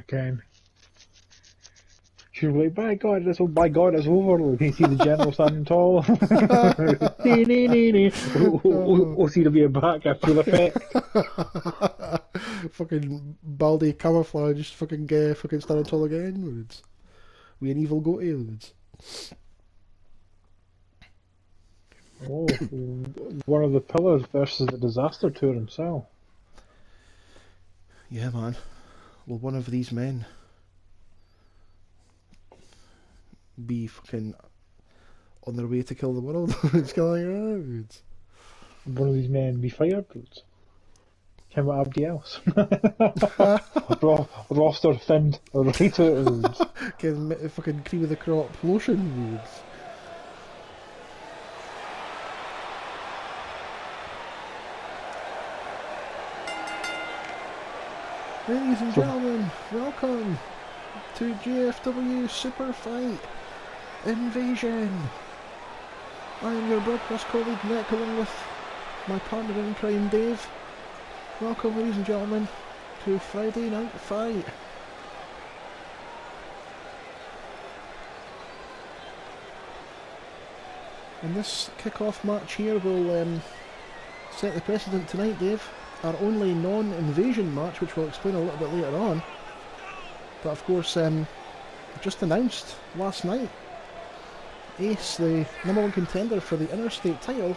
I can. She's like, by God, it's over. Can you see the general standing tall? OCW back after the effect. Fucking baldy camouflage, just fucking standing tall again. Loads. We an evil goatee. Loads. Oh, one of the pillars versus the disaster tour himself. Yeah, man. Will one of these men be fucking on their way to kill the world? It's going on. One of these men be fired. Him or everybody else. Roster thinned right out. Get fucking cream of the crop lotion. Ladies and gentlemen, welcome to GFW SuperFight InVasion. I am your broadcast colleague Nick, along with my partner in crime Dave. Welcome, ladies and gentlemen, to Friday Night Fight. And this kick-off match here will set the precedent tonight, Dave. Our only non-invasion match, which we'll explain a little bit later on. But of course, just announced last night, Ace, the #1 contender for the interstate title,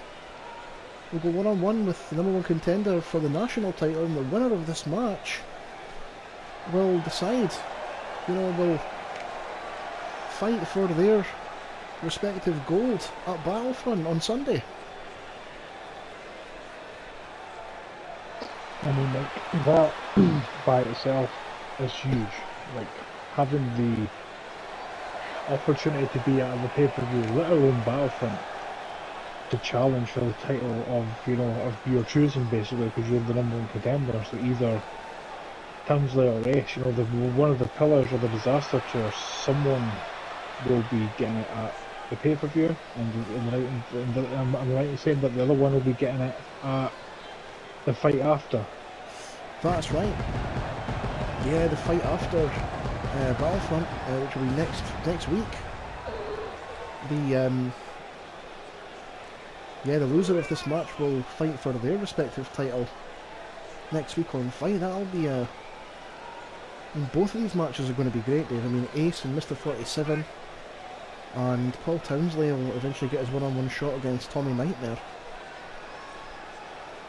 will go one-on-one with the #1 contender for the national title, and the winner of this match will decide, will fight for their respective gold at Battlefront on Sunday. I mean, like, that by itself is huge. Like, having the opportunity to be at the pay-per-view, let alone Battlefront, to challenge for the title of, of your choosing, basically, because you're the #1 contender. So either Townsley or Ace, one of the pillars of the disaster tour, someone will be getting it at the pay-per-view, and I'm right in saying that the other one will be getting it at the fight after. That's right. Yeah, the fight after Battlefront, which will be next week. The loser of this match will fight for their respective title next week on Fight. That'll be both of these matches are going to be great, Dave. I mean, Ace and Mr. 47 and Paul Townsley will eventually get his one-on-one shot against Tommy Nightmare.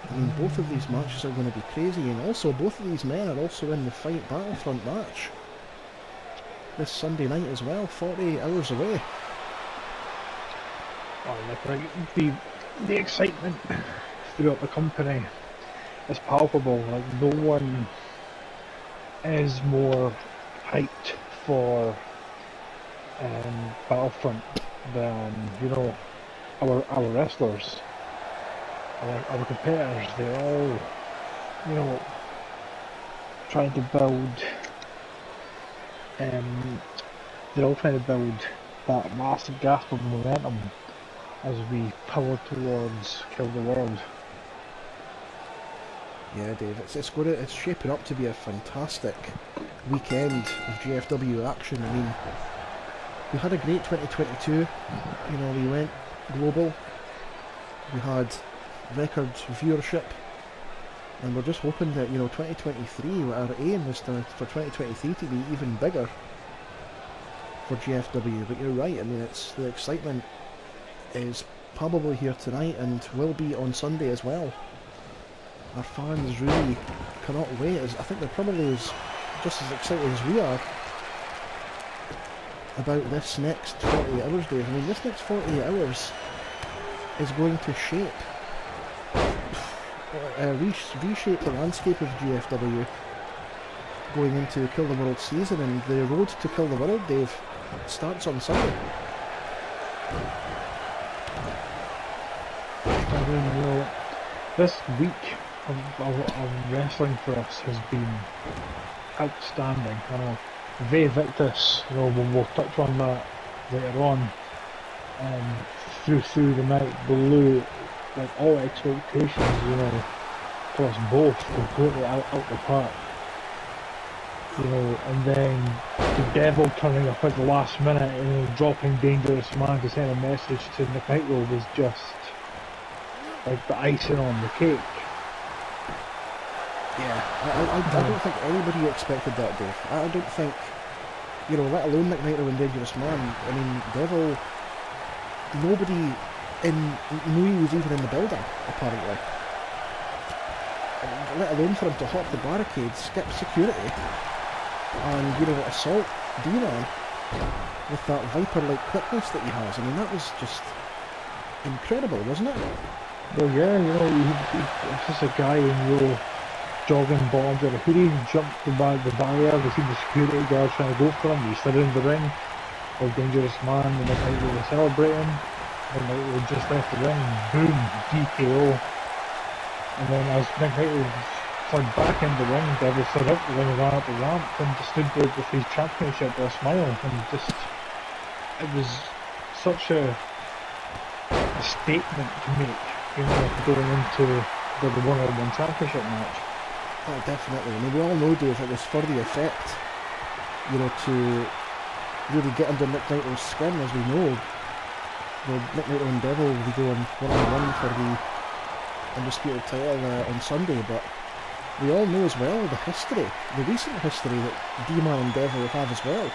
I mean, both of these matches are going to be crazy, and also both of these men are also in the Fight Battlefront match this Sunday night as well, 48 hours away. Oh, like, the excitement throughout the company is palpable. Like, no one is more hyped for Battlefront than our wrestlers. Our competitors, they're all, trying to build, that massive gasp of momentum as we power towards Kill the World. Yeah, Dave, it's shaping up to be a fantastic weekend of GFW action. I mean, we had a great 2022. We went global. We had record viewership, and we're just hoping that 2023, our aim is for 2023 to be even bigger for GFW. But you're right, I mean, the excitement is probably here tonight and will be on Sunday as well. Our fans really cannot wait. I think they're probably just as excited as we are about this next 48 hours, Dave. I mean, this next 48 hours is going to reshape the landscape of GFW going into Kill the World season, and the road to Kill the World, Dave, starts on Sunday. I mean, this week of wrestling for us has been outstanding. Ve Victus, we'll touch on that later on. Through the night, blew like all expectations, for us both completely out the park. and then the Devil turning up at the last minute and dropping Dangerous Man to send a message to Nick Nitro was just like the icing on the cake. Yeah, I don't think anybody expected that, Dave. I don't think, let alone Nick Nitro and Dangerous Man. I mean, Devil, nobody knew he was even in the building, apparently. Let alone for him to hop the barricades, skip security, and, assault D-Man with that Viper-like quickness that he has. I mean, that was just incredible, wasn't it? Well, yeah, he's just a guy in jogging bottoms with a hoodie, jumped the barrier, we seen the security guard trying to go for him, he slid in the ring, all Dangerous Man, and Nick Nitro was celebrating, and Nitro just left the ring, boom, DKO. And then as Nick Nitro slid back in the ring, Devil slid up the ring and ran up the ramp and just stood there with his championship with a smile, and it was such a statement to make, going into the one-on-one championship match. Oh, definitely. I mean, we all know, Dave, it was for the effect, to really get under Nick Nitro's skin, as we know. Nick Nitro and Devil will be going one-on-one for the Undisputed title on Sunday, but we all know as well the recent history that D-Man and Devil have as well.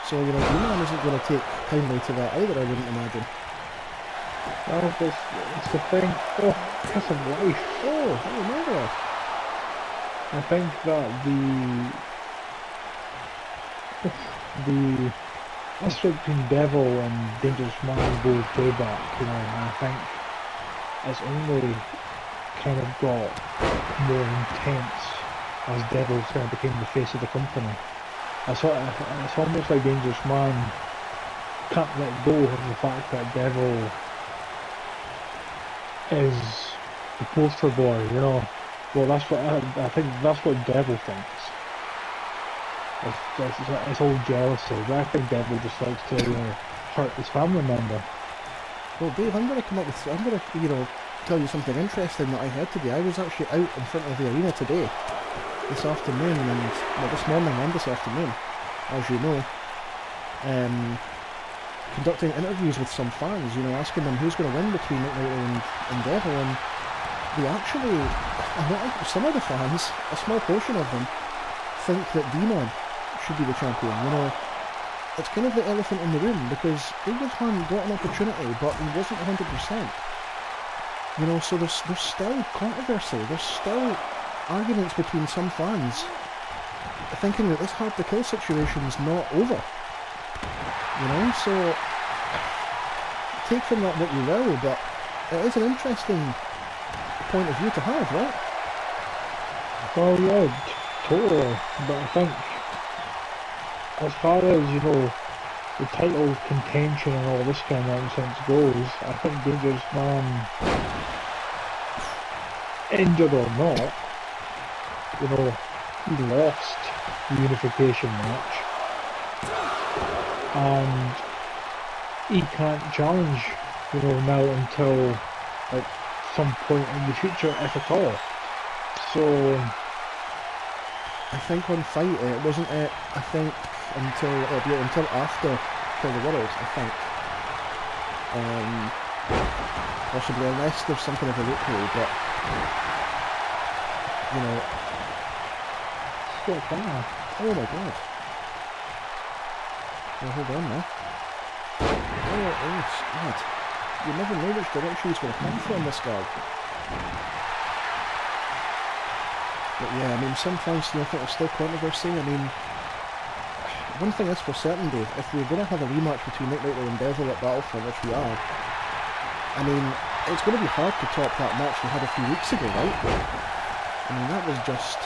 So, D-Man isn't going to take kindly to that either, I wouldn't imagine. Well, it's the thing. Oh, kiss of life. Oh, I remember. I think that the history between Devil and Dangerous Man goes way back, and I think it's only kind of got more intense as Devil's kind of became the face of the company. It's almost like Dangerous Man can't let go of the fact that Devil is the poster boy, Well, that's what I think. That's what Devil thinks. It's all jealousy. But I think Devil just likes to hurt his family member. Well, Dave, I'm going to tell you something interesting that I heard today. I was actually out in front of the arena today, this afternoon, this morning and this afternoon, as you know, conducting interviews with some fans, asking them who's going to win between Nick Nitro and Devil, and they actually, some of the fans, a small portion of them, think that D-Man should be the champion. It's kind of the elephant in the room, because Dangerous Man got an opportunity, but he wasn't 100%. So there's still controversy, there's still arguments between some fans thinking that this hard-to-kill situation's not over. So take from that what you will, but it is an interesting point of view to have, right? Well, yeah, totally. But I think, as far as the title contention and all this kind of nonsense goes, I think Dangerous Man, injured or not, he lost the unification match, and he can't challenge, now until some point in the future, if at all. So I think on Fight it wasn't it. I think until after For the World, I think. Possibly, unless there's some kind of a loophole, but still far. Oh my god. Well, hold on now. Oh god. You never know which direction he's going to come from, this guy. But yeah, I mean, some fans still think there's still controversy. I mean, one thing is for certain, Dave, if we're going to have a rematch between Nick Nitro and Devil at Battlefront, which we are, I mean, it's going to be hard to top that match we had a few weeks ago, right? I mean, that was just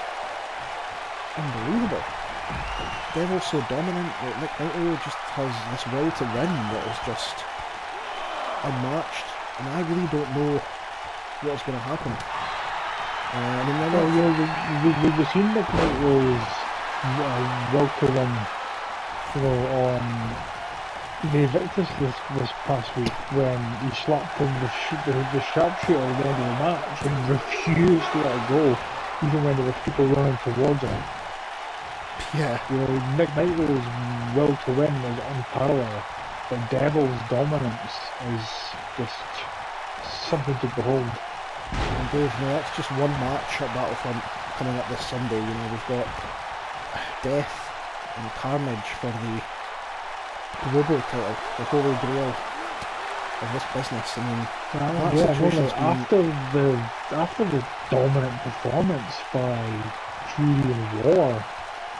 unbelievable. Devil's so dominant that Nick Nitro just has this will to win that is just unmatched, and I really don't know what's going to happen. I mean, we've seen Nick Nitro's will to win, on the Invictus this past week, when he slapped him the sharpshooter at the end of the match and refused to let it go, even when there were people running towards him. Yeah, You know, Nick Nigel's will to win is unparalleled, but Devil's dominance is just something to behold. and Dave, no, that's just one match at Battlefront coming up this Sunday. You know, we've got Death and Carnage for the global title, the holy grail of this business. I mean, that Yeah, situation's been... after the dominant performance by Fury and War,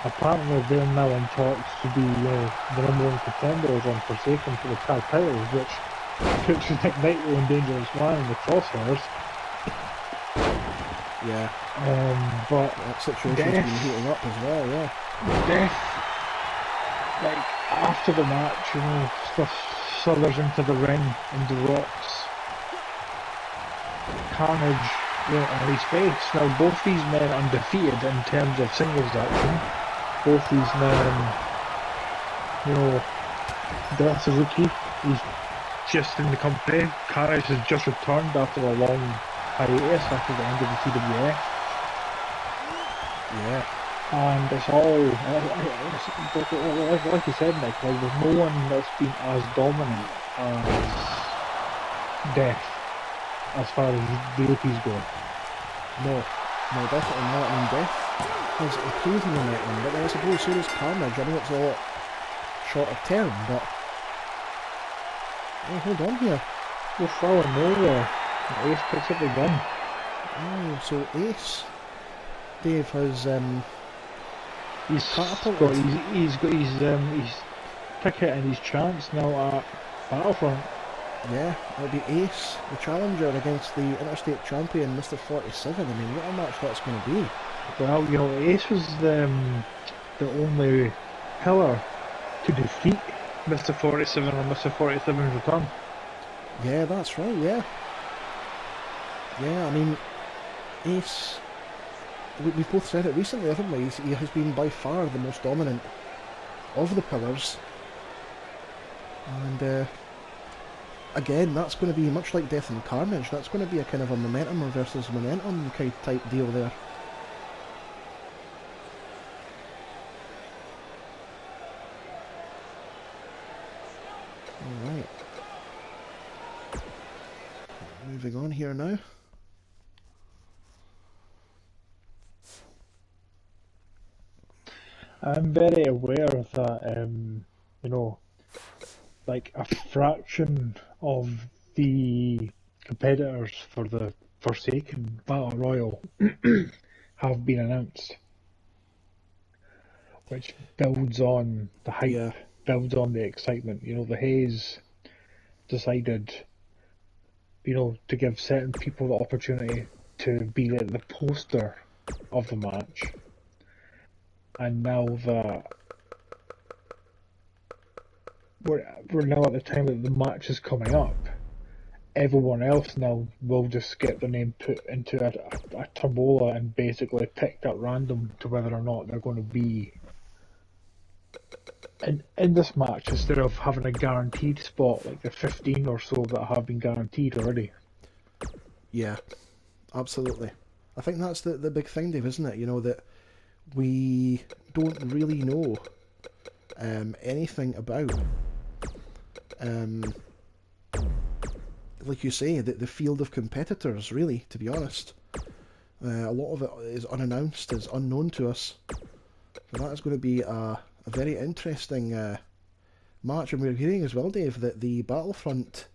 apparently they're now in talks to be the number one contenders on Forsaken for the tag titles, which puts Nick Nightle and Dangerous Man in the crosshairs. Yeah, But that situation's Death, been heating up as well, yeah. Death, like after the match, stuff sluthers into the ring and the rocks. Carnage, on his face. Now both these men undefeated in terms of singles action. Both these men, Death Suzuki, he's just in the company. Carnage has just returned after a long hiatus after the end of the TWF. Yeah. And it's all, like you said, Nick, like there's no one that's been as dominant as Death as far as the rookies go. No, definitely not. I mean, Death has a crazy momentum, but then I suppose so does Carnage. I know it's a lot shorter term, but... Oh, hold on here. We're falling nowhere. Ace picks up the gun. Oh, so Ace, Dave, has He's catapulted. He's got his ticket and his chance now at Battlefront. Yeah, it'll be Ace, the challenger, against the interstate champion, Mr. 47. I mean, what a match that's going to be. Well, Ace was the only pillar to defeat Mr. 47 on Mr. 47's return. Yeah, that's right, yeah. Yeah, I mean, Ace, we've both said it recently, haven't we? He has been by far the most dominant of the pillars. And again, that's going to be much like Death and Carnage. That's going to be a kind of a momentum versus momentum kind of type deal there. Alright. Moving on here now. I'm very aware that, like a fraction of the competitors for the Forsaken Battle Royal have been announced, which builds on the hype, Yeah. builds on the excitement. The Hayes decided, to give certain people the opportunity to be like the poster of the match. And now that we're now at the time that the match is coming up, everyone else now will just get their name put into a tombola and basically picked at random to whether or not they're going to be in this match instead of having a guaranteed spot like the 15 or so that have been guaranteed already. Yeah, absolutely. I think that's the big thing, Dave, isn't it? That we don't really know anything about, like you say, the field of competitors, really, to be honest. A lot of it is unannounced, is unknown to us. So that is going to be a very interesting match. And we're hearing as well, Dave, that the Battlefront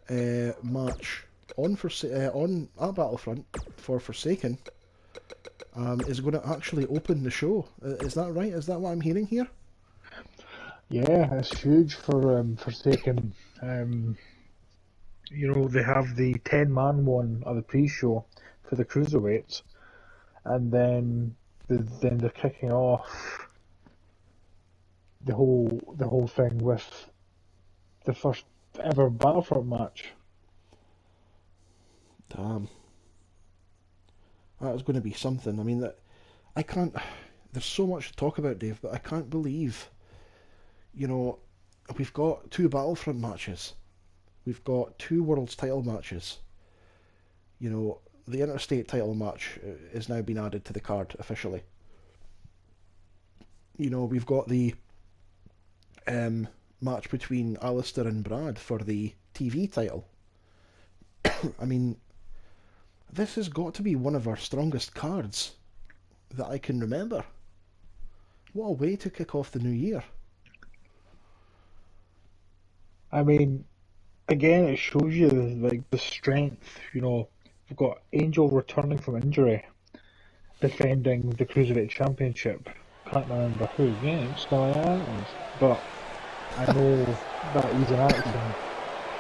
match on at Battlefront for Forsaken is going to actually open the show. Is that right? Is that what I'm hearing here? Yeah, it's huge for Forsaken. They have the 10-man one at the pre-show for the cruiserweights, and then they're kicking off the whole thing with the first ever Battlefront match. Damn. That is going to be something. I mean, I can't... There's so much to talk about, Dave, but I can't believe, we've got 2 Battlefront matches. We've got 2 World's title matches. The Interstate title match is now been added to the card officially. You know, we've got the match between Alistair and Brad for the TV title. I mean, this has got to be one of our strongest cards that I can remember. What a way to kick off the new year. I mean, again, it shows you like the strength. You know, we've got Angel returning from injury, defending the Cruiserweight Championship. Can't remember who against, but I know that he's in action.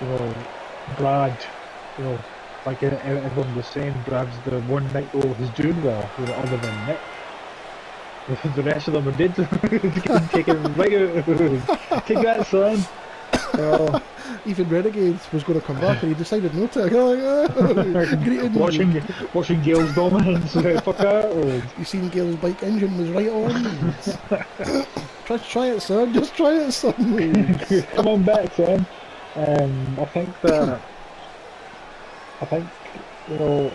You know, Brad. You know, like everyone was saying, Brad's the one night though who's doing well. You know, other than Nick. The rest of them are dead. Taking right out. Take that, son. Even Renegades was going to come back and he decided not to. Watching Gail's dominance. Fuck out. You seen Gail's bike engine was right on. Try it, son. Just try it, son. Come on back, son. I think you know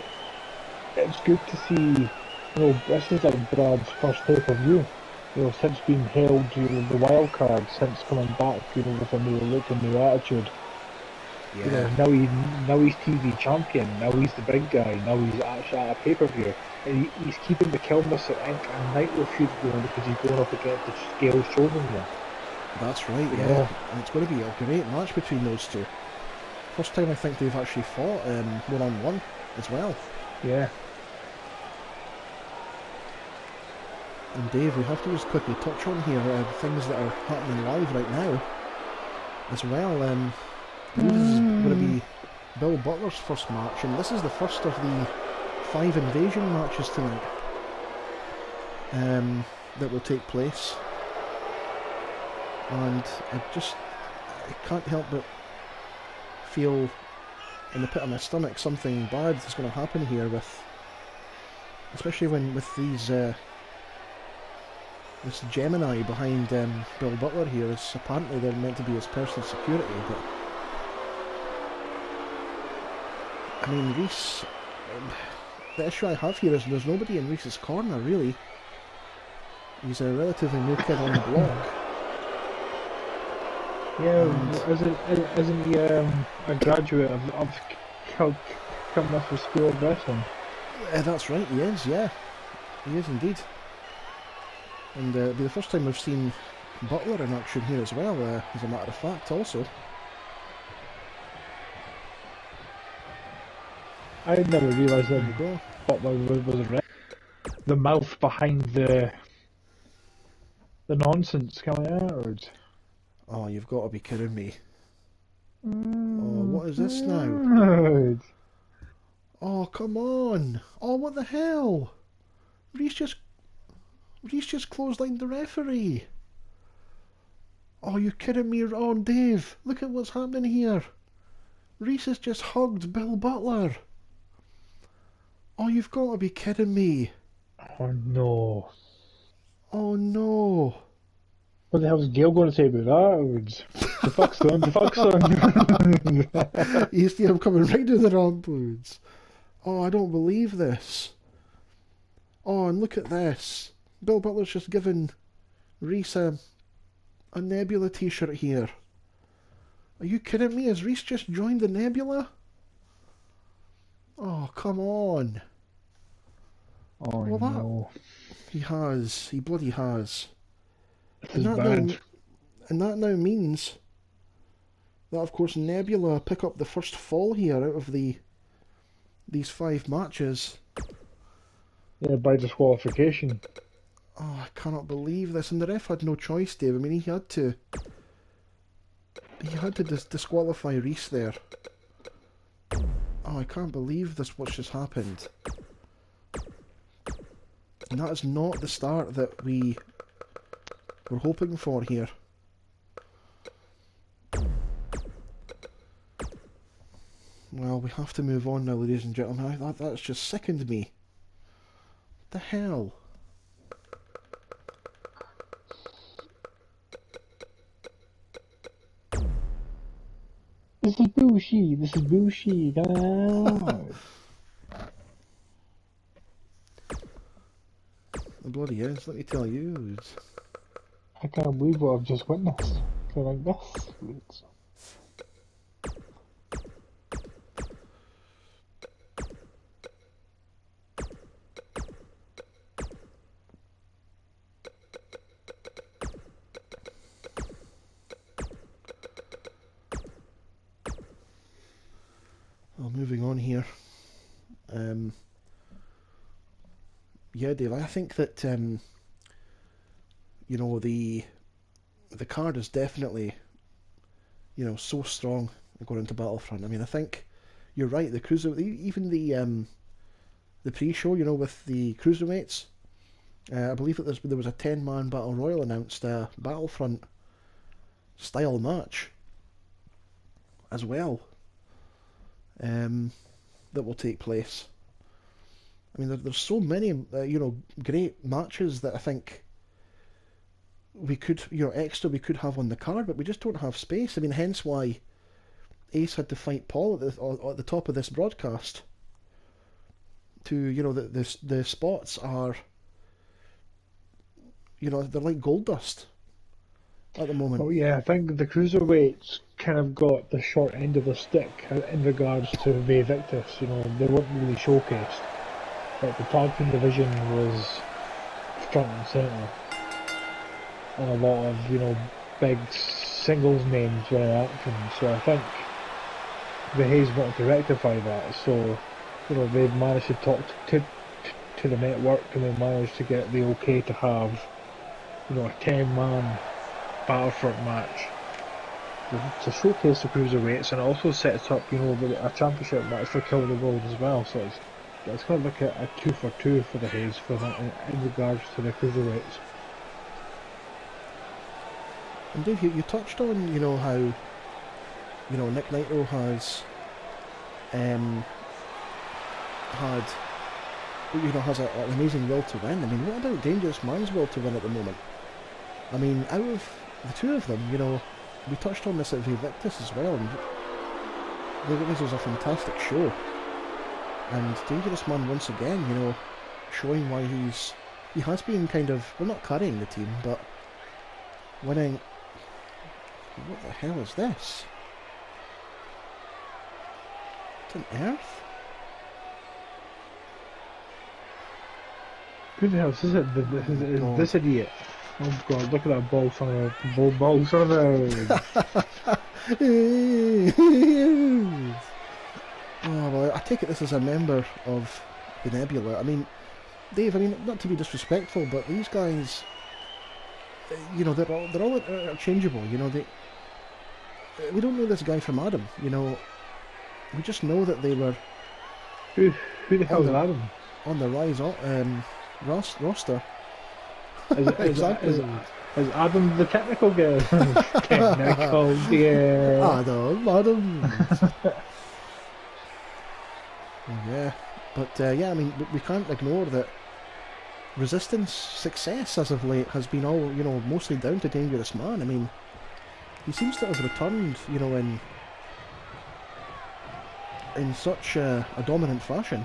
it's good to see. You know, this is like Brad's first pay-per-view. You know, since being held, you know, the wild card, since coming back, you know, with a new look and new attitude. Yeah. You know, now he's TV champion. Now he's the big guy. Now he's actually at a pay-per-view, and he's keeping the Kilmus and Nitro feud going because he's going up against the Scales Showman now. That's right. Yeah, and it's going to be a great match between those two. First time I think they've actually fought one-on-one as well. Yeah. And Dave, we have to just quickly touch on here things that are happening live right now as well. This is going to be Bill Butler's first match, and this is the first of the 5 InVasion matches tonight that will take place. And I can't help but feel in the pit of my stomach something bad is going to happen here especially with these this Gemini behind Bill Butler here is apparently they're meant to be his personal security, but I mean Reese, the issue I have here is there's nobody in Reese's corner really. He's a relatively new kid on the block. Yeah, isn't he a graduate of Kilmus School of Wrestling? That's right, he is, yeah. He is indeed. And it'll be the first time we've seen Butler in action here as well, as a matter of fact, also. I never realised that Butler was the mouth behind the nonsense coming out. Oh, you've got to be kidding me. Oh, what is this now? Oh, come on. Oh, what the hell? Reese just clotheslined the referee. Oh, you're kidding me. Oh, Dave, look at what's happening here. Reese has just hugged Bill Butler. Oh, you've got to be kidding me. Oh, no. Oh, no. What the hell is Gail going to say about that? The fuck's done, the fuck's done. You see him coming right to the ramp. Oh, I don't believe this. Oh, and look at this. Bill Butler's just given Reese a Nebula t-shirt here. Are you kidding me? Has Reese just joined the Nebula? Oh, come on. Oh, well, no. He has. He bloody has. This is bad. And that now means that, of course, Nebula pick up the first fall here out of these 5 matches. Yeah, by disqualification. Oh, I cannot believe this. And the ref had no choice, Dave. I mean, he had to disqualify Reese there. Oh, I can't believe what's just happened. And that is not the start that we were hoping for here. Well, we have to move on now, ladies and gentlemen. That's just sickened me. What the hell? This is bullshit. This is bullshit. Oh. It bloody is, let me tell you. I can't believe what I've just witnessed. So like this. Well, moving on here. Yeah, Dave, I think that you know, the card is definitely, you know, so strong going into Battlefront. I mean, I think you're right. The cruiser, even the pre-show, you know, with the cruiserweights, I believe that there was a 10-man battle royal announced, Battlefront style match as well, that will take place. I mean, there's so many, you know, great matches that I think we could, you know, extra we could have on the card, but we just don't have space. I mean, hence why Ace had to fight Paul at the top of this broadcast. To, you know, the spots are, you know, they're like gold dust at the moment. Oh yeah, I think the cruiserweights kind of got the short end of the stick in regards to the Invictus. You know, they weren't really showcased. Like the tag team division was front and centre, and a lot of, you know, big singles names were in action. So I think the Hayes wanted to rectify that. So, you know, they've managed to talk to the network, and they managed to get the okay to have, you know, a 10-man Battlefront match to showcase the cruiserweights, and it also sets up, you know, a championship match for Kill the World as well. So it's kind of like a 2-for-2 for the Hayes for that in regards to the cruiserweights. And Dave, you touched on, you know, how, you know, Nick Nitro has had, you know, has an amazing will to win. I mean, what about Dangerous Man's will to win at the moment? I mean, out of the two of them, you know, we touched on this at Invictus as well, and this was a fantastic show. And Dangerous Man once again, you know, showing why he has been kind of, well, not carrying the team, but winning. What the hell is this? What on earth? Who the hell is this idiot? Oh god, look at that ball son of a ball son of a... Oh, well, I take it this is a member of the Nebula. I mean, Dave, I mean, not to be disrespectful, but these guys, you know, they're all interchangeable. You know, we don't know this guy from Adam. You know, we just know that they were. Who the hell is Adam? On the rise, roster. Exactly. Is Adam the technical guy? Technical guy. Adam. Yeah, but yeah, I mean, we can't ignore that Resistance success as of late has been all, you know, mostly down to Dangerous Man. I mean, he seems to have returned, you know, in such a dominant fashion.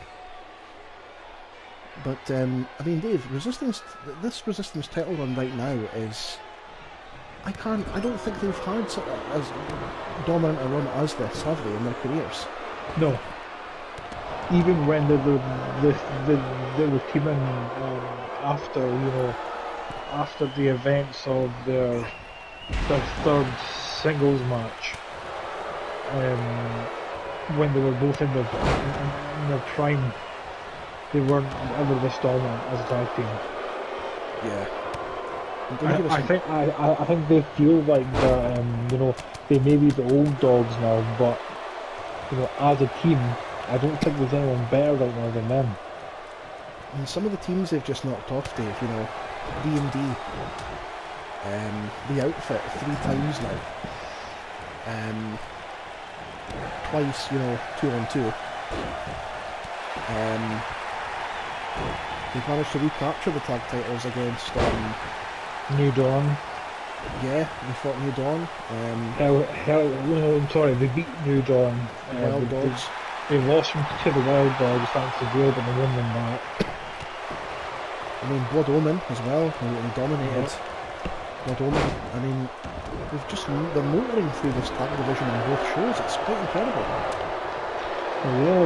But I mean, Dave, this Resistance title run right now is, I don't think they've had as dominant a run as this, have they, in their careers? No. Even when they were teaming after, you know, after the events of their third singles match, when they were both in their prime, they weren't ever this dominant as a tag team. Yeah. I think they feel like that, you know, they may be the old dogs now, but, you know, as a team, I don't think there's anyone better right now than them. And some of the teams they've just knocked off, Dave, you know, D&D, the Outfit 3 times now, twice, you know, 2-on-2. They've managed to recapture the tag titles against New Dawn. Yeah, they fought New Dawn. I'm sorry, they beat New Dawn. Wild Dogs. They lost to the Wild Dogs thanks to Grid, and they won them back. I mean, Blood Omen as well, who dominated God only. I mean, they're motoring through this tag division in both shows. It's quite incredible. Yeah,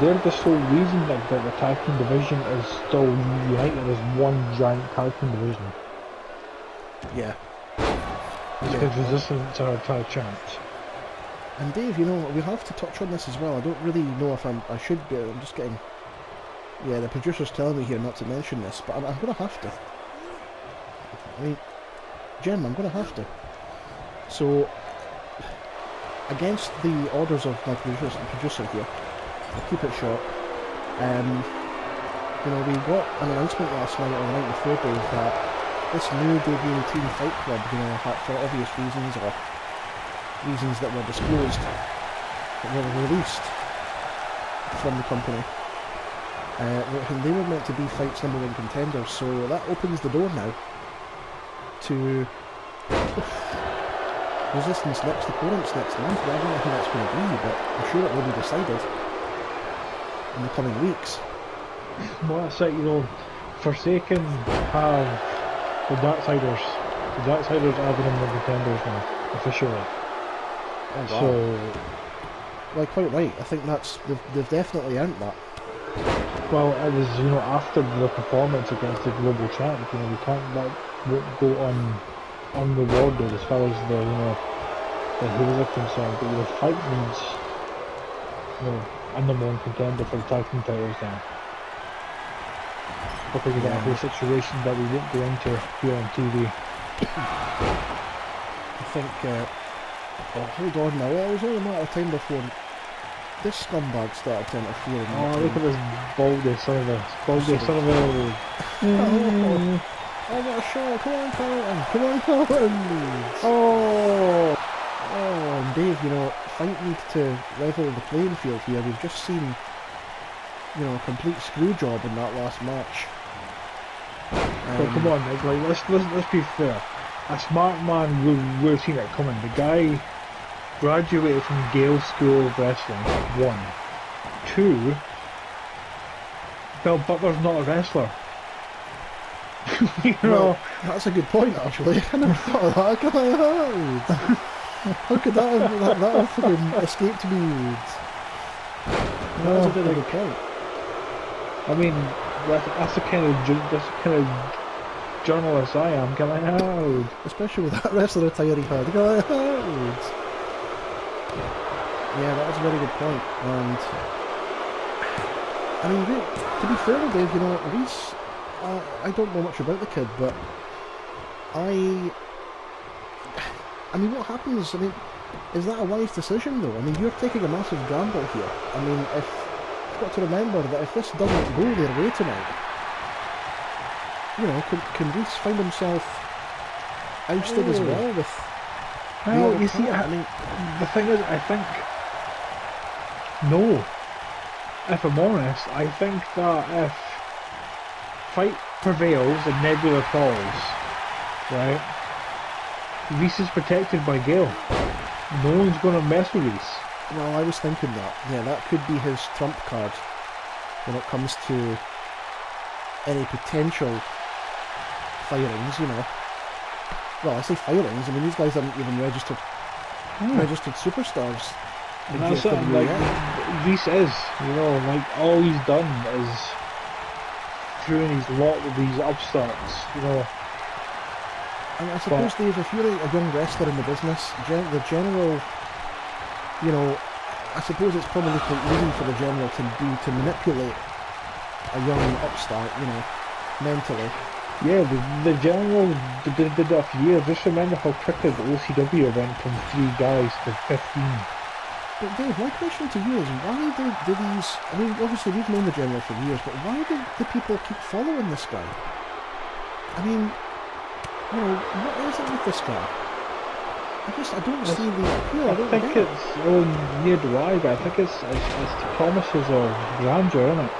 they're the sole reason that the tag team division is still united as one giant tag team division. Yeah. It's because Resistance are a tag champs. And Dave, you know, we have to touch on this as well. I don't really know if I should be. I'm just getting... Yeah, the producer's telling me here not to mention this, but I'm going to have to. I mean, Jem, I'm going to have to. So, against the orders of my producer here, I'll keep it short. You know, we got an announcement last night or the night before, Dave, that this new debut Team Fight Club, you know, for obvious reasons or reasons that were disclosed, were released from the company. They were meant to be Fight's #1 contenders, so that opens the door now to Resistance next opponents next month. I don't know who that's going to be, but I'm sure it will be decided in the coming weeks. Well, that's it, you know, Forsaken have the Darksiders. The Darksiders are the #1 contenders now, officially. Oh, wow. So, well, quite right. I think they've definitely earned that. well, it was, you know, after the performance against the global champ, you know, we can't won't go unrewarded as far as the, you know, the heels are concerned. But, you know, Fight needs, you know, a #1 contender for the tag team titles now. Because of that whole situation that we won't go into here on TV. I think, oh, hold on now, it was only a matter of time before this scumbag started to interfere. Oh, look at this baldy son of a... Oh, what a shot! Come on, Carlton! Come on, Carlton! Oh! Oh, and Dave, you know, Fight needs to level the playing field here. We've just seen, you know, a complete screw job in that last match. But come on, Nick, like, let's be fair. A smart man would have seen it coming. The guy graduated from Gale School of Wrestling, 1. 2, Bill Butler's not a wrestler. You know? Well, that's a good point, actually. I never thought of that. How could that have fucking escaped me? That's a very good point. I mean, that's the kind of journalist I am. Get out. Especially with that wrestler attire he had. Get out. Yeah, that was a very good point. And I mean, to be fair, Dave, you know, Reese, I don't know much about the kid, but I mean, what happens? I mean, is that a wise decision though? I mean, you're taking a massive gamble here. I mean, you've got to remember that if this doesn't go their way tonight, you know, can Reese find himself ousted as well with... Well, you see, I mean, the thing is, I think... No. If I'm honest, I think that if Fight prevails and Nebula falls, right, Reese is protected by Gale. No one's going to mess with Reese. Well, I was thinking that. Yeah, that could be his trump card when it comes to any potential firings, you know. Well, I say firings, I mean, these guys aren't even registered superstars. And that's it, like, Reese is, you know, like, all he's done is through his lot with these upstarts, you know. And I suppose, Dave, if you're a young wrestler in the business, the general, you know, I suppose it's probably quite easy for the general to manipulate a young upstart, you know, mentally. Yeah, the general did that for years. Just remember how quickly the OCW went from 3 guys to 15. But Dave, my question to you is, why do these... I mean, obviously we've known the general for years, but why do the people keep following this guy? I mean, you know, what is it with this guy? I don't see the appeal. I think it's, near do I, but I think it's the promises of grandeur, isn't it?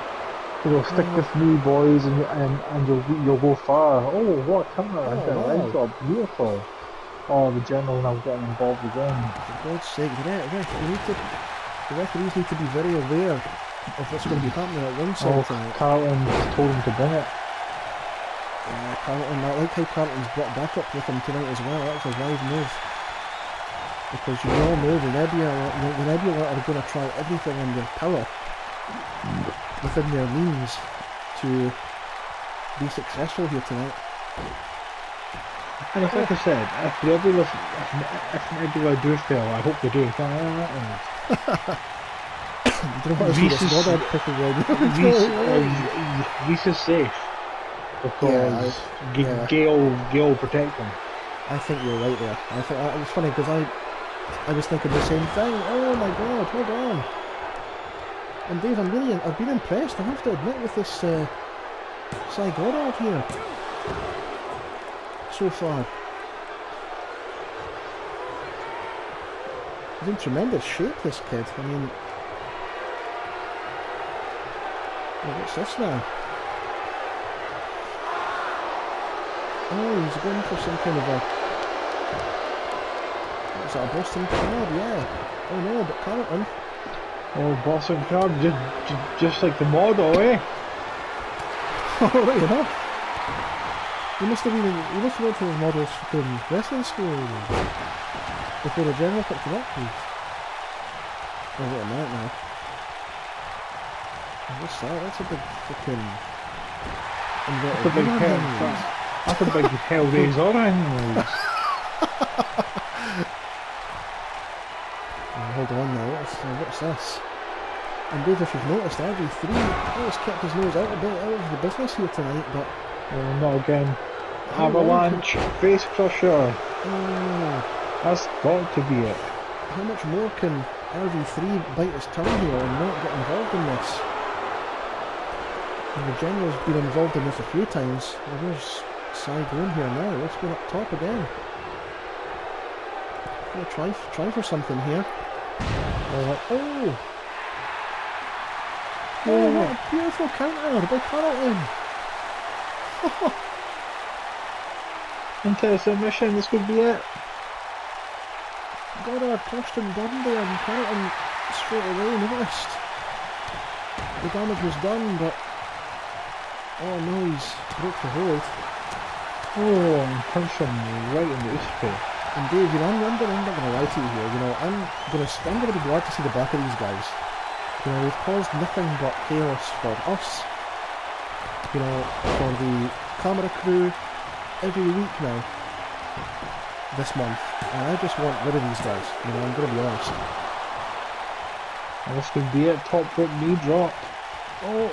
You know, stick with me, boys, and you'll go far. Oh, what a camera! Wow. Job, beautiful. Oh, the general now getting involved again. For God's sake, the referees need to be very aware of what's going to be happening at ringside. Carlton just told him to bring it. Yeah, Carlton, I like how Carlton's brought back up with him tonight as well. That's a wise move. Because you all know the Nebula are going to try everything in their power, within their means, to be successful here tonight. And like I said, if Nebula do fail, I hope they do that. You don't want to see this Goddard pick again. Reese is safe. Because Gale will protect him. I think you're right there. I think it was funny because I was thinking the same thing. Oh my God, hold on. And Dave, I've been impressed. I have to admit with this Cy Goddard here so far. He's in tremendous shape, this kid. I mean, what's this now? Oh, he's going for some kind of a... Is that a Boston Crab? Yeah. Oh no, but Carlton. Oh, Boston Crab, just like the model, eh? Oh, right enough. He must have went to the models from wrestling school before the general picked him up. Oh, wait a minute now. What's that? That's a big fucking... That's a big head. That's a big Hellraiser anyways. Hold on now, what's this? And Dave, if you've noticed, RV3 has kept his nose out of the business here tonight, but... Oh, not again. Avalanche, face crusher. Oh. That's got to be it. How much more can RV3 bite his tongue here and not get involved in this? And the General's been involved in this a few times. Well, there's Cy going here now. Let's go up top again. Gonna try for something here. Oh! Oh, what a beautiful counter by Carlton! Into a submission, this could be it. Goddard crushed and done there, and Carlton straight away noticed. The damage was done, but... Oh no, he's broke the hold. Oh, and punched him right in the face. And Dave, you know, I'm not going to lie to you here. You know, I'm going to be glad to see the back of these guys. You know, they've caused nothing but chaos for us. You know, for the camera crew, every week now, this month. And I just want rid of these guys. You know, I'm going to be honest. And this could be it. Top rope knee drop. Oh,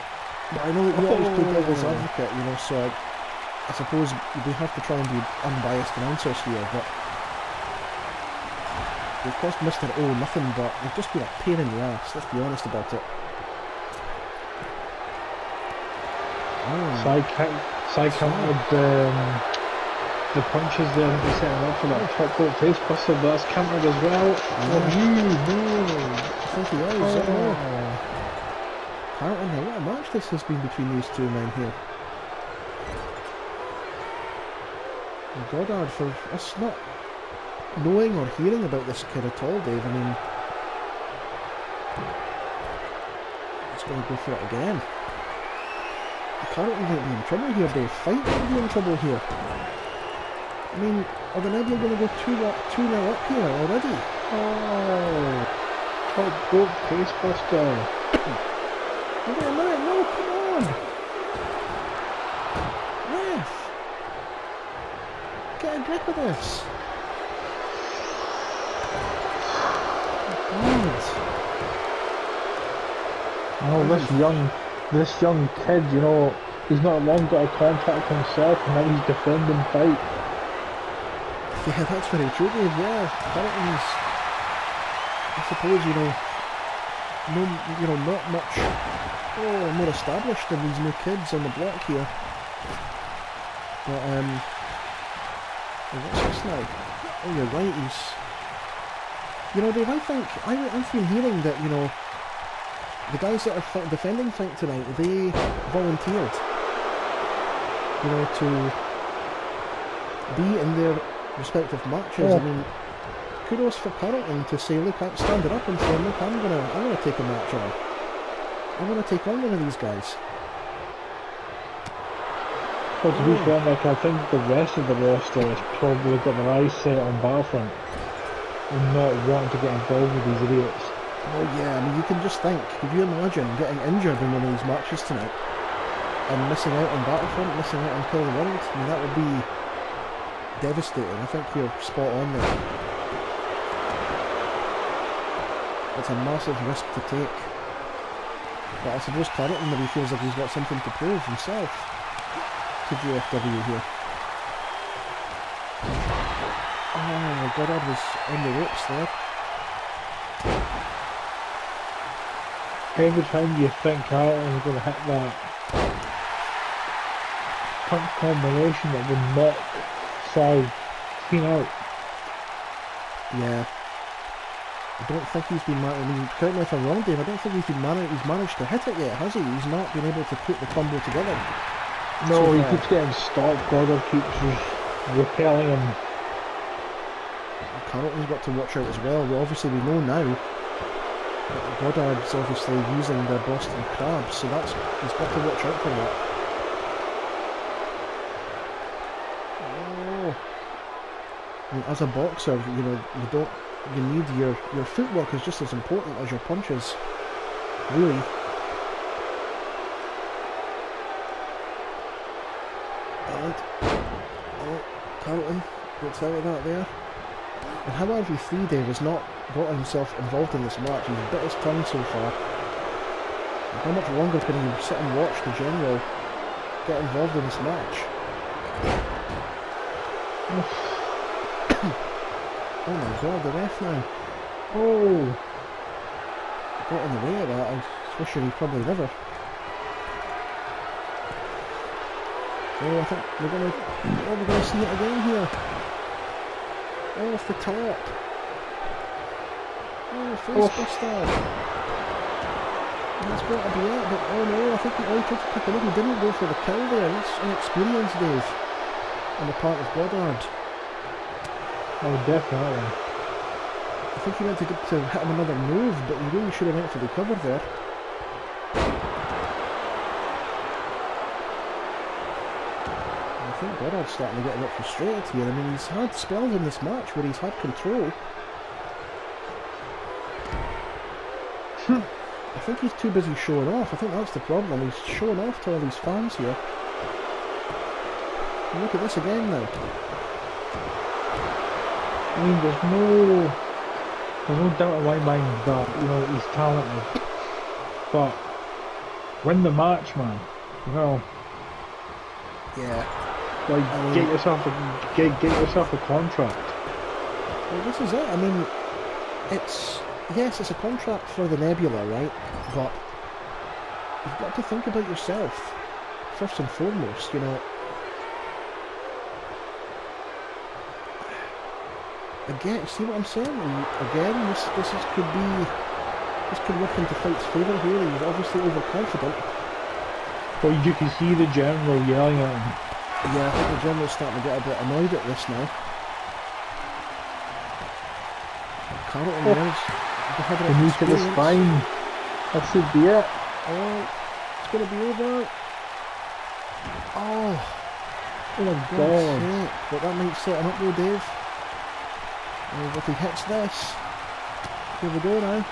but I know that you always play devil's advocate. You know, so I suppose we have to try and be unbiased announcers here, but. They've cost Mr. O nothing, but they've just been a pain in the ass, let's be honest about it. Cy countered the punches there that they set him up for that top rope face buster, but that's countered as well. I think he is. Carlton, what a match this has been between these two men here. And Goddard, for us not knowing or hearing about this kid at all, Dave, I mean, he's going to go for it again. Carlton might be in trouble here, Dave. Fight might be in trouble here. I mean, are the Nebula going to go 2-0 up here already? Oh, top rope face buster. Wait a minute, no, come on! Ref! Get a grip of this! Oh, this young kid, you know, he's not long got a contract himself, and now he's defending fight. Yeah, that's very true, Dave. Yeah, Carlton's, I suppose, not much more established than these new kids on the block here. But what's this now? Oh, you're right. You know, Dave, I've been hearing that, you know, the guys that are defending fight tonight, they volunteered, you know, to be in their respective matches. I mean, kudos for Carlton to say, look, I'm standing up and saying, look, I'm gonna take a match on. I'm gonna take on one of these guys. But to be fair, like, I think the rest of the roster has probably got their eyes set on Battlefront and not wanting to get involved with these idiots. Oh yeah, I mean, you can just think, could you imagine getting injured in one of these matches tonight and missing out on Battlefront, missing out on Kill the World? I mean, that would be devastating. I think you're spot on there. It's a massive risk to take. But I suppose Carrington maybe feels like he's got something to prove himself to GFW here. Oh, Goddard was on the ropes there. Every time you think Carlton's going to hit that punch combination that would knock Sal clean out. Yeah. I don't think he's been I mean, correct me if I'm wrong, Dave, I don't think he's managed to hit it yet, has he? He's not been able to put the combo together. No, So he far. keeps getting stopped, Goddard keeps repelling him. Carlton's got to watch out as well. Well, obviously we know now that Goddard's obviously using the Boston Crab, so he's got to watch out for that. Oh. I mean, as a boxer, you know, you need your footwork is just as important as your punches, really. And Carlton gets out of that there. And how RV3 Dave has not got himself involved in this match. He's bit his tongue so far. And how much longer can he sit and watch the general get involved in this match? Oh my god, the ref now. Oh! Got in the way of that. I was wishing he probably never. Oh, I think we're gonna see it again here. Oh, off the top. Oh, face buster. That's got to be it, but oh no, I think he tried to pick him up. He didn't go for the kill there. That's inexperience, Dave, on the part of Goddard. Oh, definitely. I think he went to hit him another move, but he really should have went for the cover there. I think Goddard's starting to get a bit frustrated here. I mean, he's had spells in this match where he's had control. I think he's too busy showing off. I think that's the problem. He's showing off to all these fans here. And look at this again now. I mean, there's no doubt in my mind that, you know, he's talented. But win the match, man. You know, Yeah. like, get yourself a contract. Well, this is it. I mean, it's a contract for the Nebula, right? But you've got to think about yourself first and foremost. You know. Again, see what I'm saying? Again, this could work into Fight's favour here. He's obviously overconfident. But you can see the general yelling at him. Yeah, I think the general's starting to get a bit annoyed at this now. Carlton The knee to the spine. That should be it. Oh, it's going to be over. Oh my God's god. sake. But that might set him up though, Dave. If he hits this, here we go now.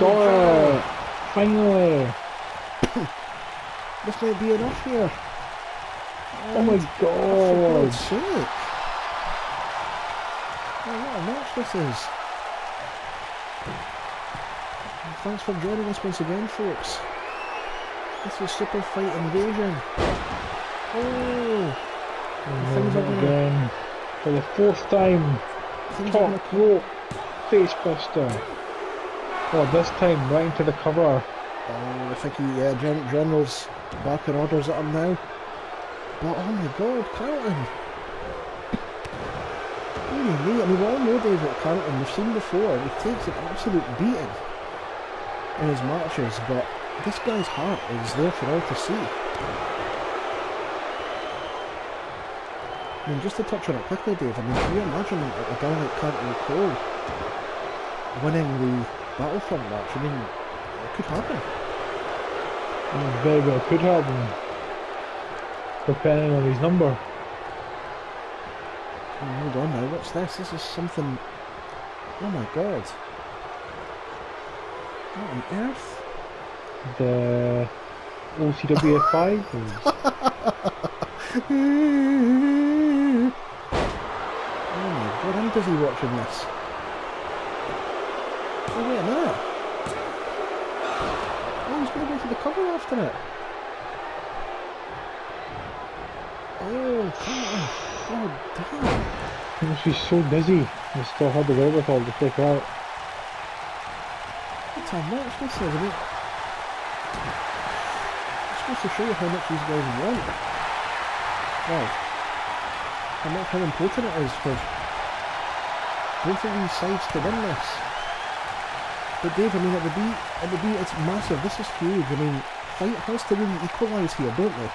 Got it! Finally! This might be enough here. Oh my For god! God's sake. Oh, what a match this is. And thanks for joining us once again, folks. This is SuperFight InVasion. Oh! Things are gonna... Again, for the fourth time, top rope, face buster. Oh, this time right into the cover. Oh, I think General's barking orders at him now. But oh my god, Carlton! Really, me. I mean, we all know David Carlton. We've seen before. He takes an absolute beating in his matches, but this guy's heart is there for all to see. I mean, just to touch on it quickly, Dave. I mean, can you imagine a guy like Carlton Cole winning the Battlefront match. I mean, it could happen. Very well could happen, depending on his number. Oh, hold on now, what's this? This is something... Oh my god. What on earth? The OCWF 5 Oh my god, I'm busy watching this. Oh wait a minute. Oh, he's going to go for the cover after it. Oh, come on. God damn. He must be so dizzy. He still had the wherewithal to take her out. What a match this is, I mean... It's supposed to show you how much these guys want. Wow. How important it is for both of these sides to win this. But Dave, I mean, it's massive. This is huge. I mean, Fight has to really equalise here, don't they?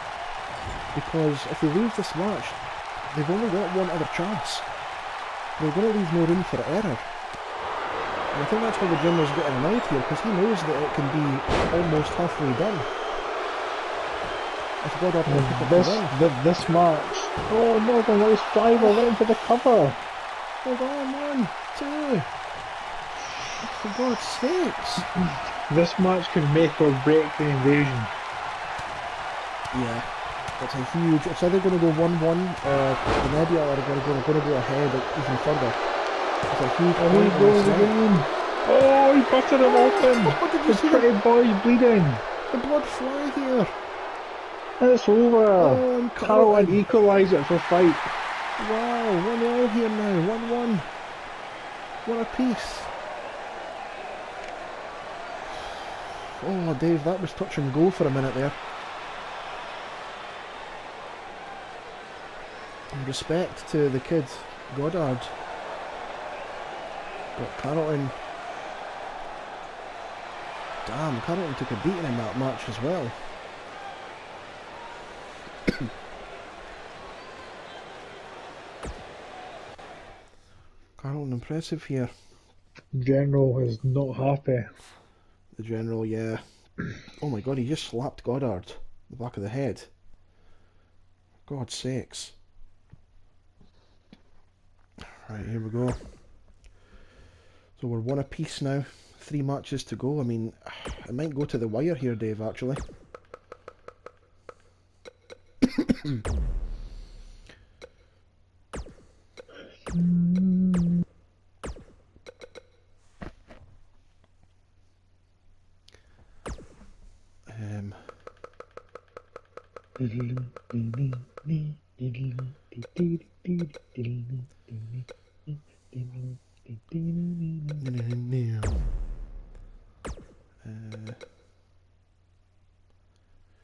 Because if they lose this match, they've only got one other chance. They're going to leave no room for error. And I think that's why the General's getting annoyed here, because he knows that it can be almost halfway done. If Goddard can pick up the win. This match. Oh, Northern Lights driver went into the cover. Hold on, 1, 2. For God's sakes. This match could make or break the invasion. Yeah. It's a huge... It's either going to go 1-1 or the Nebula are going to go ahead even further. It's a huge... Oh, he goes again. Oh, he busted him open. Oh, did you see pretty boy's bleeding. the blood fly here? It's over. Oh, and Carolyn equalised it for Fight. Wow, 1-0 here now. 1-1. What a piece. Oh, Dave, that was touch and go for a minute there. And respect to the kid, Goddard. But Carlton... Damn, Carlton took a beating in that match as well. Carlton impressive here. General is not happy. The General, yeah. Oh my god, he just slapped Goddard in the back of the head. For God's sakes. Right, here we go. So we're 1 apiece now. 3 matches to go. I mean, it might go to the wire here, Dave, actually.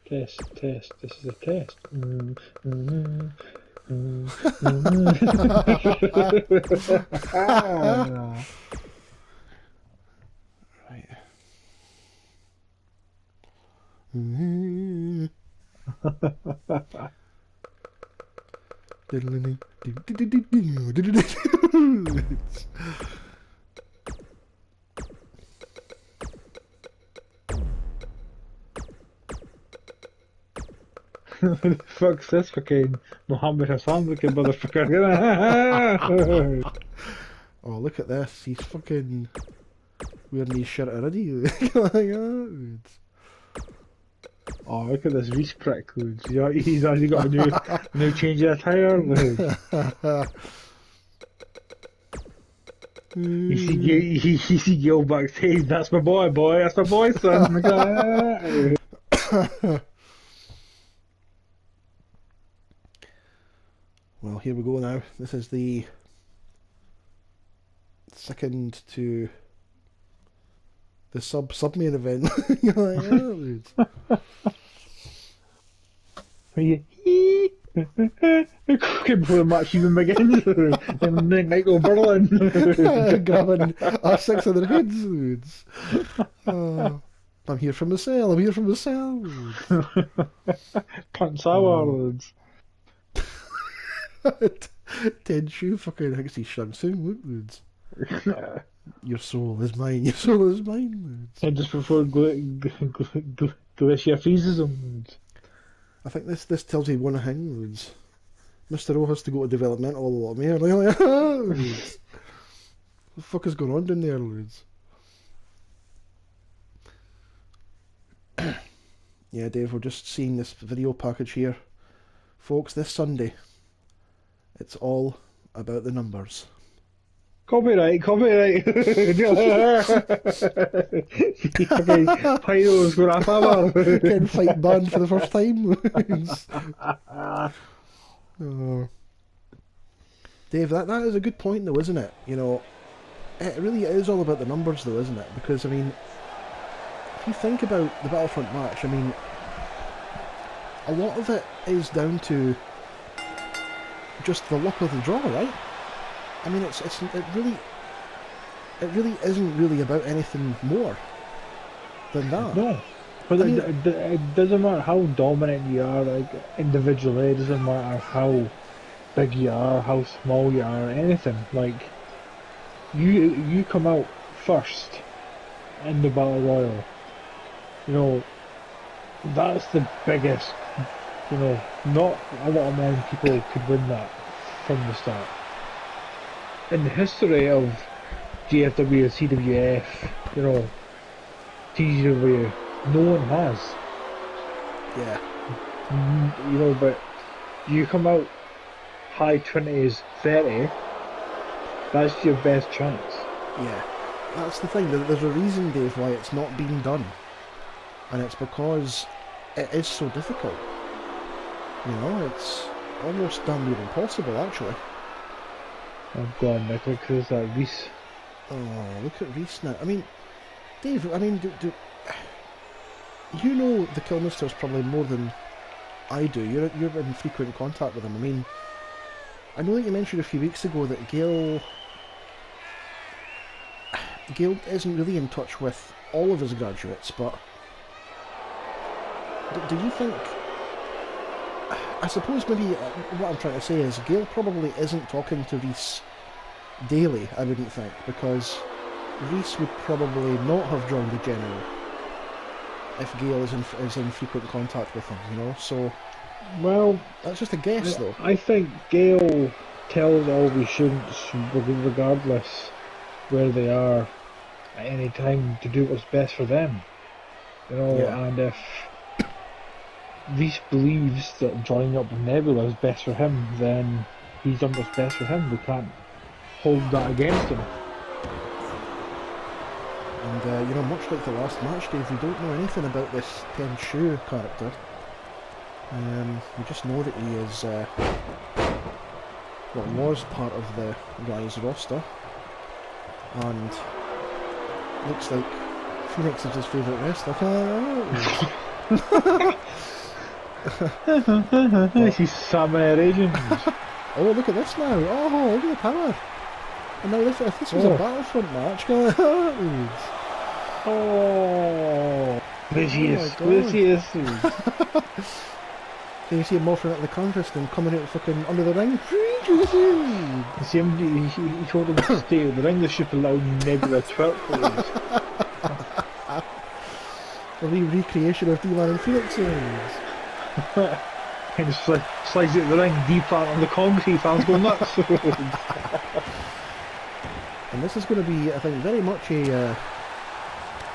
Test. This is a test. Right. Who the fuck's this fucking Mohammed Hassan looking motherfucker? Oh, look at this. He's fucking wearing his shirt already. Oh, look at this Reese prick. He's actually got a new change of attire. You see Gil backstage. That's my boy. That's my boy, son. Well, here we go now. This is the second to the sub-main event. Before the match even begins, and then Michael Berlin grabbing our 600 heads. I'm here from the cell. Punch hours. Ted Shoe fucking thinks he's Shang Tsung. Your soul is mine. Your soul is mine. And just before Glacier freezes him. I think this tells you one thing. Mr. O has to go to developmental a lot more. What the fuck is going on down there, Ludes? Yeah, Dave, we're just seeing this video package here. Folks, this Sunday, it's all about the numbers. Copyright. Okay, Pyro's gonna have Getting fight banned for the first time. Oh. Dave, that is a good point though, isn't it? You know, it really is all about the numbers though, isn't it? Because, I mean, if you think about the Battlefront match, I mean, a lot of it is down to just the luck of the draw, right? I mean, it really isn't really about anything more than that. No, but I mean, it doesn't matter how dominant you are, like individually. It doesn't matter how big you are, how small you are, anything. Like you come out first in the battle royal. You know, that's the biggest. You know, not a lot of many people could win that from the start. In the history of GFW, CWF, you know, TGW, no one has. Yeah. You know, but you come out high 20s, 30, that's your best chance. Yeah. That's the thing. There's a reason, Dave, why it's not being done. And it's because it is so difficult. You know, it's almost damn near impossible, actually. Oh god, Nick, look who's that Reese. Oh, look at Reese now. I mean, Dave, I mean, you know the Killmisters probably more than I do. You're in frequent contact with them. I mean, I know that you mentioned a few weeks ago that Gail isn't really in touch with all of his graduates, but do you think... I suppose maybe what I'm trying to say is Gail probably isn't talking to Reese daily, I wouldn't think, because Reese would probably not have joined the General if Gail is in frequent contact with him, you know, so... Well... That's just a guess, though. I think Gail tells all the students, regardless where they are at any time, to do what's best for them. You know, Yeah. And if Reese believes that joining up with Nebula is best for him, then he's done what's best for him. We can't hold that against him. And, you know, much like the last match, Dave, we don't know anything about this Ten Shu character. We just know that he is, well, was part of the Rise roster. And looks like Phoenix is his favourite wrestler. She's Samurai Agent. Oh, look at this now. Oh, look at the power. And now if this was a Battlefront match, oh, Glacius. Can you see him morphing out the contest and coming out fucking under the ring? You see him, he told him to stay in the ring, they should allow Nebula twerk, please. A recreation of D-Man and Phoenix rings. And just slides out the ring, D-plant on the concrete, fans go nuts. And this is going to be, I think, very much a,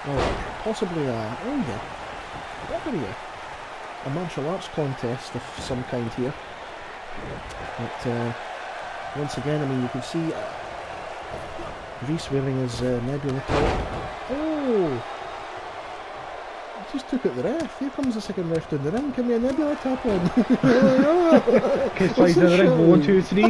well, possibly a martial arts contest of some kind here. But once again, I mean, you can see Reese wearing his Nebula top. Oh! He just took out the ref. Here comes the second ref down the ring. Give me a Nebula top on. Okay, slides in the ring, 1, 2, 3.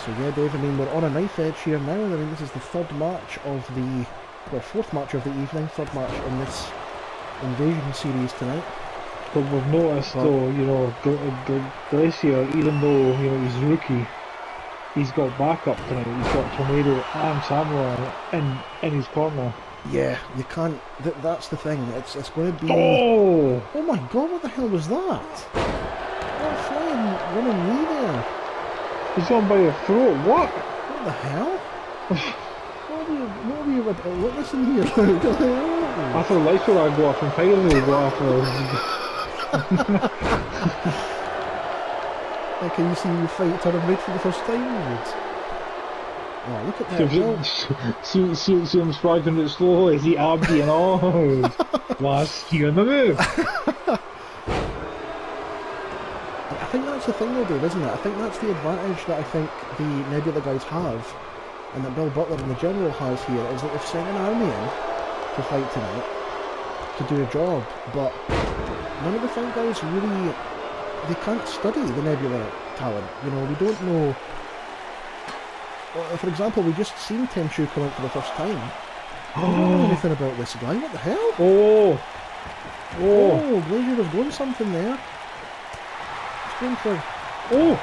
So yeah, Dave, I mean, we're on a knife edge here now. I mean, this is the fourth match of the evening, third match in this InVasion series tonight. But we've noticed though, you know, Glacier, even though, you know, he's rookie, he's got backup tonight. He's got Tornado and Samurai in his corner. Yeah, you can't, that's the thing, it's going to be... Oh! Oh my god, what the hell was that? That flying running knee there. He's on by your throat. What? What the hell? What are we witnessing here? I thought the lights were going to go off and finally they go off. Can you see you fight turn him right for the first time? Oh, look at that. See him swagging it slow as he abdi and all. Last year on the move. I think that's the thing though, Dave, isn't it? I think that's the advantage that I think the Nebula guys have, and that Bill Butler and the General has here, is that they've sent an army in to fight tonight, to do a job, but none of the fight guys really, they can't study the Nebula talent. You know, we don't know. Well, for example, we just seen Tenchu come out for the first time. We don't know anything about this guy. What the hell? Oh, Glazier was going something there. He's going for the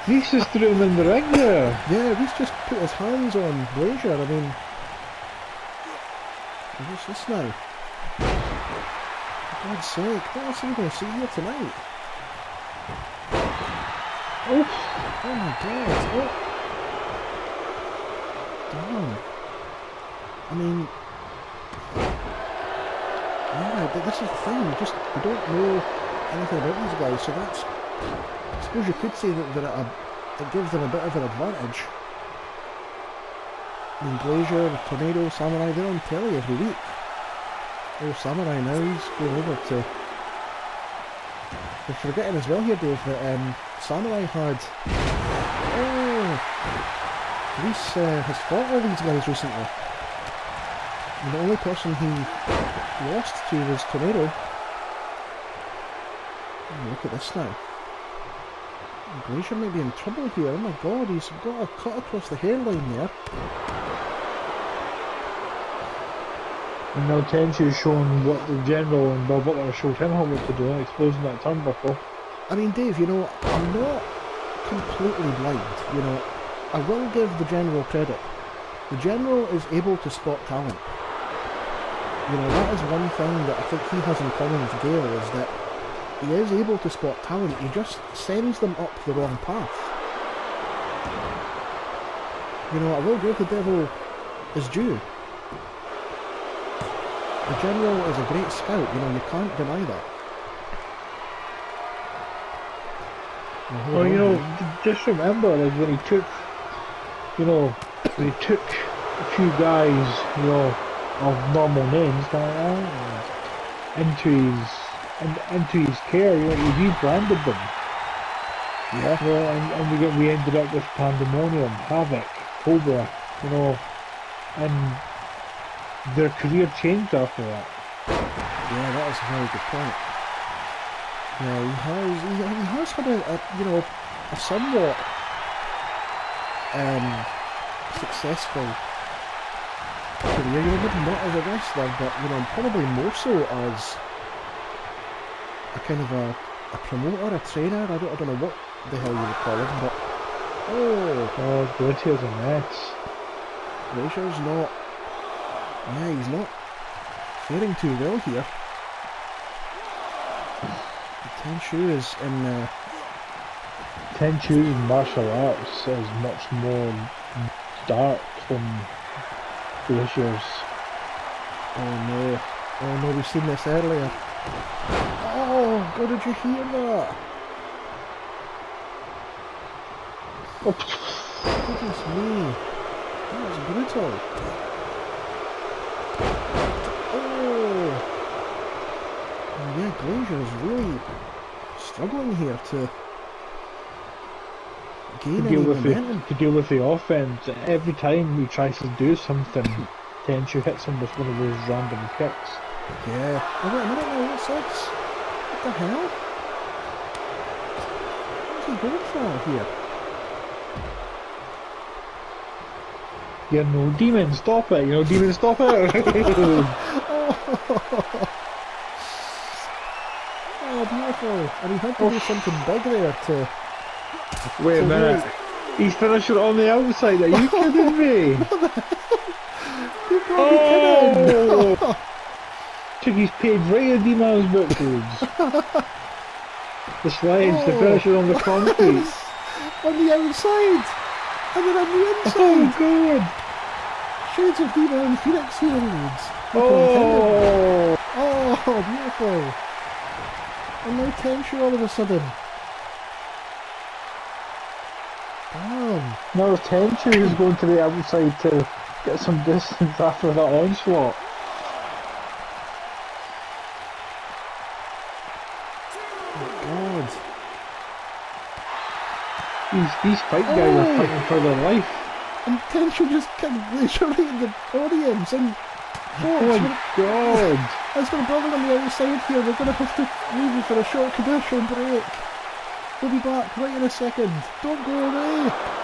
Reese just threw him in the ring there. Yeah, Reese just put his hands on Glazier. I mean, what's this now? For God's sake, what else are we going to see here tonight? Oh my God! Oh, damn! I mean, yeah, but this is the thing. We don't know anything about these guys, so that's. I suppose you could say that it gives them a bit of an advantage. I mean, Glazier, Tornado, Samurai, they're on telly every week. Oh, Samurai now, he's going over to... We're forgetting as well here, Dave, that Samurai had... Oh! Reese has fought all these guys recently. And the only person he lost to was Tornado. Oh, look at this now. Glazier may be in trouble here. Oh my God, he's got a cut across the hairline there. And now Tenchu's showing what the General and Bill Butler showed him how to do, exposing that turnbuckle. I mean, Dave, you know, I'm not completely blind. You know, I will give the General credit. The General is able to spot talent. You know, that is one thing that I think he has in common with Gale, is that he is able to spot talent, he just sends them up the wrong path. You know, I will give the devil his due. The General is a great scout, you know, you can't deny that. Well, you know, just remember, like, when he took, a few guys, you know, of normal names, into his care, you know, he rebranded them. Yeah. You know, and we ended up with Pandemonium, Havoc, Cobra, you know, and their career changed after that. Yeah, that is a very good point. Yeah, he has had a somewhat successful career. You know, maybe not as a wrestler, but you know, probably more so as a kind of a promoter, a trainer. I don't know what the hell you would call him, but Glazier's a mess. Glazier's not. Yeah, he's not faring too well here. Tenchu is in. Tenchu's martial arts is much more dark than Glazier's. Oh no, we've seen this earlier. Oh, God, did you hear that? Oh. Goodness me, that was brutal. Yeah, Glazier is really struggling here to gain any momentum. To deal with the offense. Every time he tries to do something, Tenchu hits him with one of those random kicks. Yeah. Oh wait a minute now, what's this? What the hell? What's he going for here? You know, Demon, stop it! You know, Demon, stop it! Oh, beautiful. And he had to do something big there to... Wait a minute. He's finished it on the outside. Are you kidding me? You got me kidding! Took his page right in Demon's book. The slides, the Oh. pressure on the concrete. On the outside! And then on the Oh inside! god! Shades of Diva and Phoenix here, leads. Oh! Oh, beautiful! And now Tenshu all of a sudden. Damn. Now Tenchu is going to the outside to get some distance after that onslaught. God. These fight guys are fighting for their life. And Tenshu just kicked literally in the audience. And Oh my god! as we're building on the outside here, we're going to have to leave you for a short commercial break. We'll be back right in a second. Don't go away.